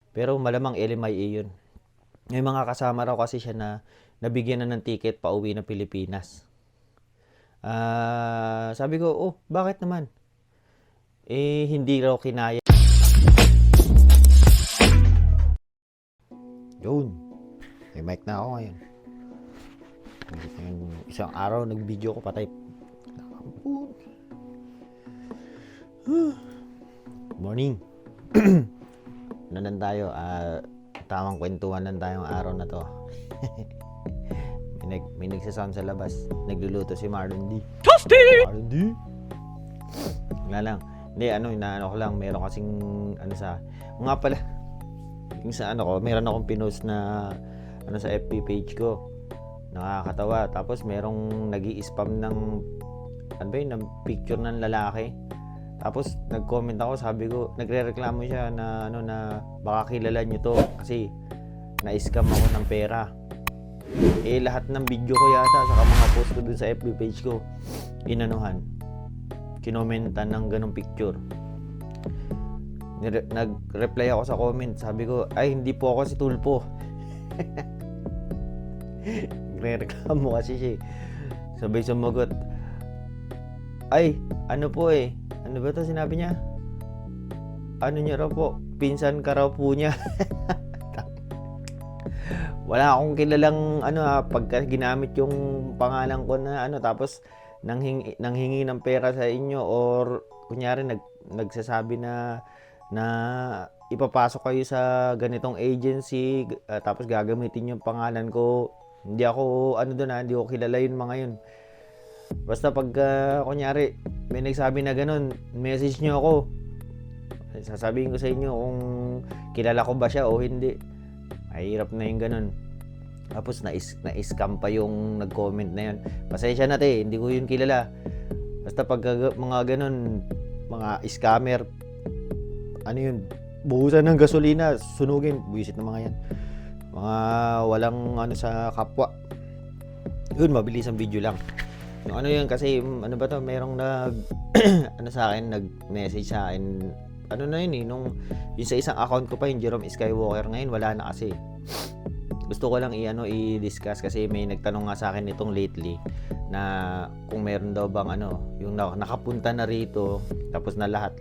Pero malamang LMIA yun. May mga kasama raw kasi siya na nabigyan na ng ticket pauwi ng Pilipinas. Sabi ko, oh, bakit naman? Hindi raw kinaya. Yun. May mic na ako ngayon. Isang araw nag-video ko patay. Morning. Ano lang tayo? Tamang kwentuhan lang tayong araw na to. may nagsasound sa labas. Nagluluto si Marlon D. Toasty! Marlon D? Wala lang. Hindi, inaano ko lang. Meron kasing, nga pala, yung sa meron akong pinost na, sa FB page ko. Nakakatawa. Tapos merong nag-i-spam ng, ng picture ng lalaki. Tapos nag-comment ako, sabi ko, nagrereklamo siya na na baka kilala niyo to kasi na-scam ako ng pera. Lahat ng video ko yata saka mga post ko dun sa FB page ko kinomentan ng ganong picture. Nag-reply ako sa comment, sabi ko, ay hindi po ako si Tulpo. Nagrereklamo kasi siya. Sabay sumagot, ay ano po ano ba ito sinabi niya? Ano niya raw po? Pinsan ka raw po niya. Wala akong kilalang pagka ginamit yung pangalan ko na tapos nanghingi ng pera sa inyo or kunyari nagsasabi na ipapasok kayo sa ganitong agency tapos gagamitin yung pangalan ko. Hindi ako hindi ko kilala yun mga yun. Basta pag kunyari may nagsabi na ganun, message nyo ako. Sasabihin ko sa inyo kung kilala ko ba siya o hindi. Mahirap na yung ganun. Tapos na-scam pa yung nag-comment na yun. Pasensya na hindi ko yun kilala. Basta pag mga ganun, mga scammer, buhusan ng gasolina, sunugin, buwisit na mga yan. Mga walang sa kapwa. Yun, mabilis ang video lang. Yung yun kasi merong sa akin, nag-message sa akin. Yung sa isang account ko pa, yung Jerome Skywalker, ngayon wala na kasi. Gusto ko lang i-discuss kasi may nagtanong nga sa akin nitong lately na kung meron daw bang yung nakapunta na rito tapos na lahat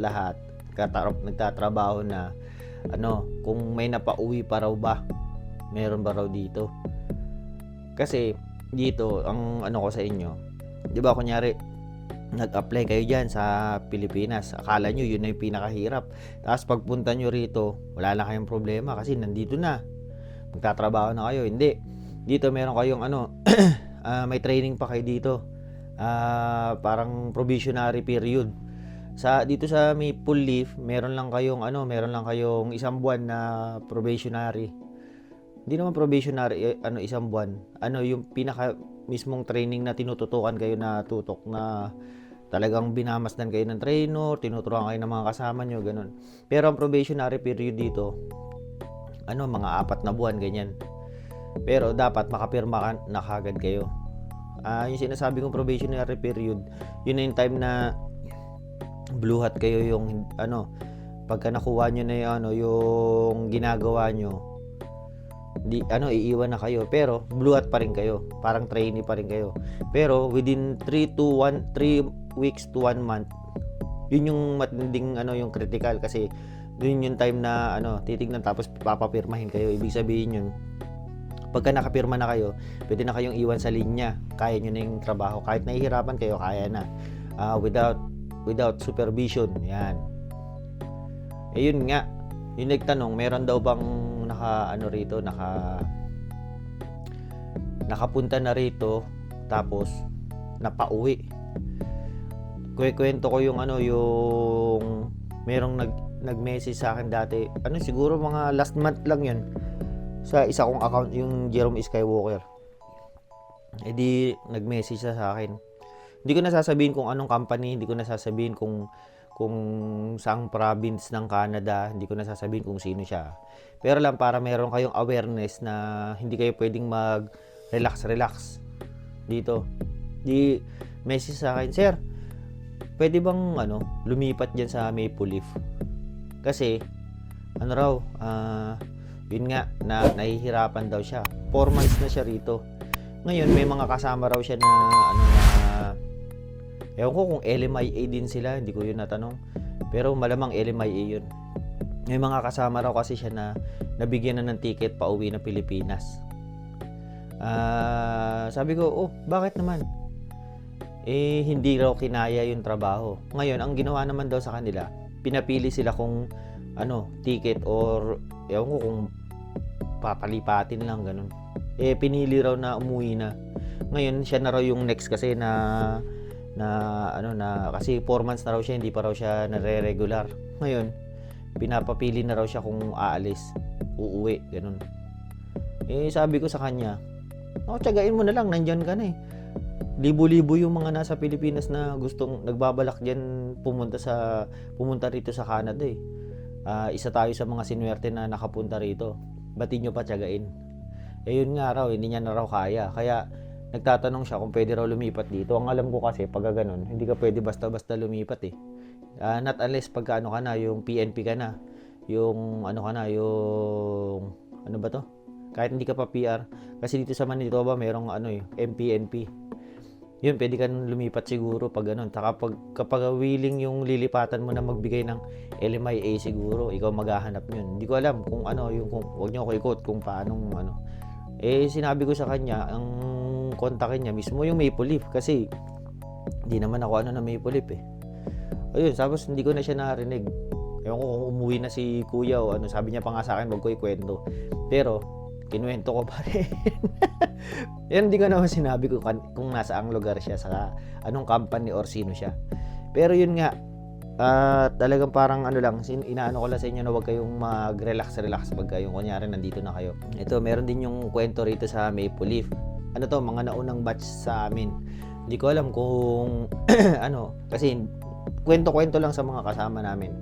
nagtatrabaho na kung may napauwi pa raw ba, meron ba raw dito. Kasi dito ang ko sa inyo, 'di ba, kunyari nag-apply kayo diyan sa Pilipinas, akala nyo yun na yung pinakahirap, tapos pagpunta nyo rito wala na kayong problema kasi nandito na, magtatrabaho na kayo. Hindi, dito meron kayong may training pa kayo dito, parang probationary period. Dito sa Maple Leaf meron lang kayong isang buwan na probationary. Hindi naman probationary, isang buwan. Yung pinaka mismong training na tinututukan kayo na tutok na talagang binamasdan kayo ng trainer, tinuturuan kayo ng mga kasama nyo, ganun. Pero ang probationary period dito, mga 4 na buwan, ganyan. Pero dapat makapirma na kagad kayo. Yung sinasabi kong probationary period, yun na yung time na blue hat kayo yung pagka nakuha nyo na yung ginagawa nyo, iiwan na kayo pero blue hat pa rin kayo, parang trainee pa rin kayo, pero within 3 weeks to 1 month, yun yung matinding yung critical kasi yun yung time na titignan tapos papapirmahin kayo. Ibig sabihin yun, pagka nakapirma na kayo, pwede na kayong iwan sa linya, kaya nyo na yung trabaho kahit nahihirapan kayo, kaya na without supervision. Yan, yun nga yung nagtanong, meron daw bang nakapunta na rito tapos napauwi. Kwento ko yung yung merong nag-message sa akin dati, siguro mga last month lang yun, sa isa kong account, yung Jerome Skywalker. Di nag-message sa akin. Hindi ko nasasabihin kung anong company, hindi ko nasasabihin kung saang province ng Canada, hindi ko nasasabihin kung sino siya. Pero lang para meron kayong awareness na hindi kayo pwedeng mag-relax dito. Di message sa akin, sir, pwede bang lumipat dyan sa Maple Leaf? Kasi ano raw, yun nga, na nahihirapan daw siya. 4 months na siya rito. Ngayon, may mga kasama raw siya na, ano na, ewan ko kung LMIA din sila, hindi ko yun natanong. Pero malamang LMIA yun. May mga kasama raw kasi siya na nabigyan na ng ticket pa uwi ng Pilipinas. Sabi ko, oh, bakit naman? Eh, hindi raw kinaya yung trabaho. Ngayon, ang ginawa naman daw sa kanila, pinapili sila kung ticket or ewan ko kung papalipatin lang, ganun. Eh, pinili raw na umuwi na. Ngayon, siya na raw yung next kasi na kasi 4 months na raw siya, hindi pa raw siya nare-regular. Ngayon, pinapapili na raw siya kung aalis, uuwi, ganun. Eh, sabi ko sa kanya, tiyagain mo na lang, nandyan ka na eh. Libo-libo yung mga nasa Pilipinas na gustong nagbabalak diyan pumunta rito sa Canada eh. Isa tayo sa mga sinuwerte na nakapunta rito. Ba't nyo pa tiyagain? Eh yun nga raw, hindi niya na raw kaya. Kaya nagtatanong siya kung pwede raw lumipat dito. Ang alam ko kasi pag ganun, hindi ka pwede basta-basta lumipat eh. Not unless pagka ka na, yung PNP ka na. Yung yung ano ba to? Kahit hindi ka pa PR. Kasi dito sa Manitoba merong MPNP. Yun, pwede ka lumipat siguro pag ganun. Kapag willing yung lilipatan mo na magbigay ng LMIA siguro, ikaw maghahanap yun. Hindi ko alam kung huwag nyo ako ikot kung paanong Eh, sinabi ko sa kanya, ang kontakin niya mismo yung Maple Leaf kasi hindi naman ako na Maple Leaf eh. Ayun, tapos hindi ko na siya narinig. Ewan ko kung umuwi na si kuya o sabi niya pa nga sa akin, wag ko ikwento. Pero, kinuwento ko pa rin. Yan, hindi ko naman sinabi kung nasaang lugar siya, saka anong company or sino siya. Pero yun nga, talagang parang inaano ko lang sa inyo na huwag kayong mag-relax pag kayong kunyari nandito na kayo. Ito, meron din yung kwento rito sa Maple Leaf. Mga naunang batch sa amin. Hindi ko alam kung kasi kwento-kwento lang sa mga kasama namin.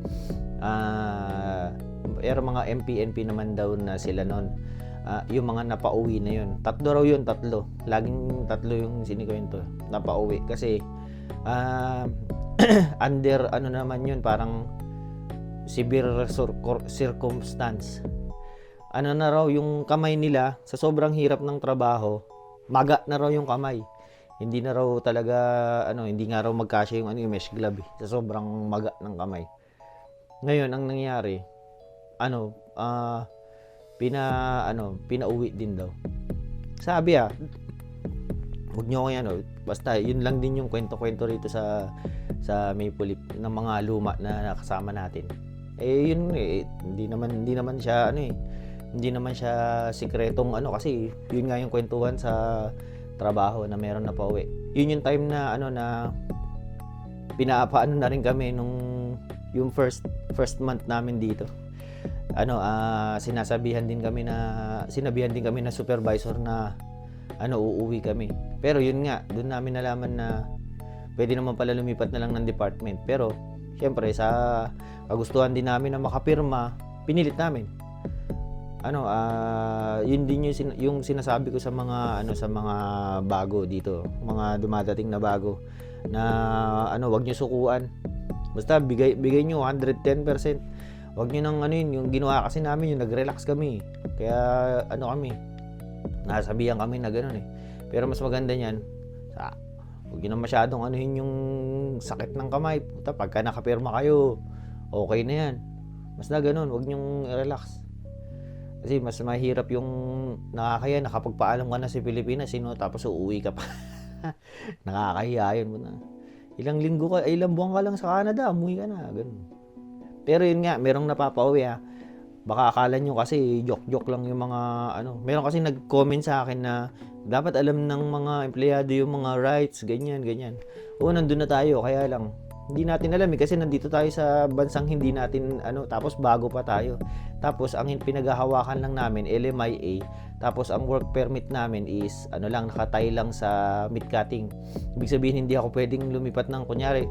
Pero mga MPNP naman daw na sila noon. Yung mga napauwi na yun. 3 raw yun, 3. Laging 3 yung sinikwento. Napauwi. Kasi, under, naman yun, parang severe circumstance. Na raw, yung kamay nila, sa sobrang hirap ng trabaho, maga na raw yung kamay. Hindi na raw talaga, hindi nga raw magkasya yung mesh glove sa sobrang maga ng kamay. Ngayon, ang nangyari, pinauwi din daw. Sabi huwag nyo ko basta yun lang din yung kwento-kwento rito sa Maple Leaf ng mga luma na nakasama natin. Eh yun hindi naman siya hindi naman siya sikretong kasi yun nga yung kwentuhan sa trabaho na meron na pauwi. Yun yung time na na pinapaano na rin kami nung yung first month namin dito. Sinabihan din kami na supervisor na uuwi kami. Pero yun nga, doon namin nalaman na pwede naman pala lumipat na lang ng department. Pero syempre sa kagustuhan din namin na makapirma, pinilit namin. Yun din yung sinasabi ko sa mga sa mga bago dito, mga dumadating na bago na wag niyo sukuan. Basta bigay niyo 110%. Wag niyo nang yung ginawa kasi namin, yung nag-relax kami. Kaya kami, nasabihan kami na gano'n eh. Pero mas maganda niyan, wag niyo na masyadong yung sakit ng kamay. Pagka nakapirma kayo, okay na yan. Mas na gano'n, wag niyong relax. Kasi mas mahirap yung nakapagpaalam ka na sa Pilipinas, tapos uuwi ka pa. Nakakahiya yun mo na. Ilang buwan ka lang sa Canada, umuwi ka na, gano'n. Pero yun nga, merong napapauwi Baka akala nyo kasi joke-joke lang yung mga Meron kasi nag-comment sa akin na dapat alam ng mga empleyado yung mga rights, ganyan. Oo, nandun na tayo, kaya lang hindi natin alam kasi nandito tayo sa bansang hindi natin tapos bago pa tayo. Tapos ang pinaghahawakan lang namin LMIA, tapos ang work permit namin is nakatay lang sa meat cutting. Ibig sabihin hindi ako pwedeng lumipat ng kunyari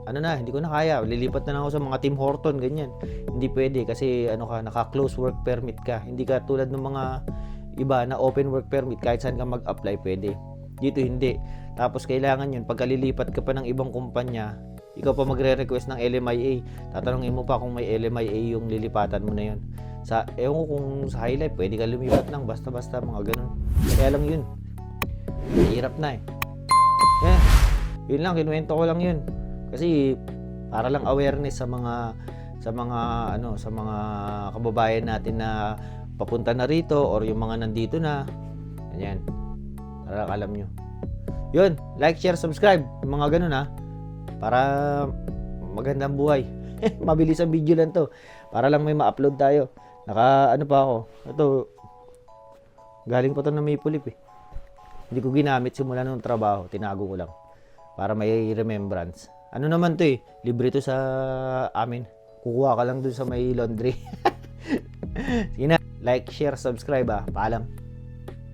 hindi ko na kaya, lilipat na lang ako sa mga Tim Horton, ganyan. Hindi pwede kasi naka-close work permit ka. Hindi ka tulad ng mga iba na open work permit, kahit saan ka mag-apply pwede. Dito hindi. Tapos kailangan yun, pagka lilipat ka pa ng ibang kumpanya, ikaw pa magre-request ng LMIA. Tatanungin mo pa kung may LMIA yung lilipatan mo na yun. Ewan ko kung sa High Life, pwede ka lumipat lang, basta-basta, mga ganun. Kaya lang yun. Hirap na eh. Yeah, yun lang, kinuwento ko lang yun. Kasi, para lang awareness sa mga kababayan natin na papunta na rito or yung mga nandito na. Ganyan. Para alam nyo. Yun, like, share, subscribe. Yung mga ganun ha. Para magandang buhay. Mabilis ang video lang to. Para lang may ma-upload tayo. Ano pa ako. Ito, galing pa to na Maple Leaf eh. Hindi ko ginamit simula nung trabaho. Tinago ko lang. Para may remembrance. Ano naman to eh. Libre to sa amin. Kukuha ka lang dun sa may laundry. Sige na. Like, share, subscribe Paalam.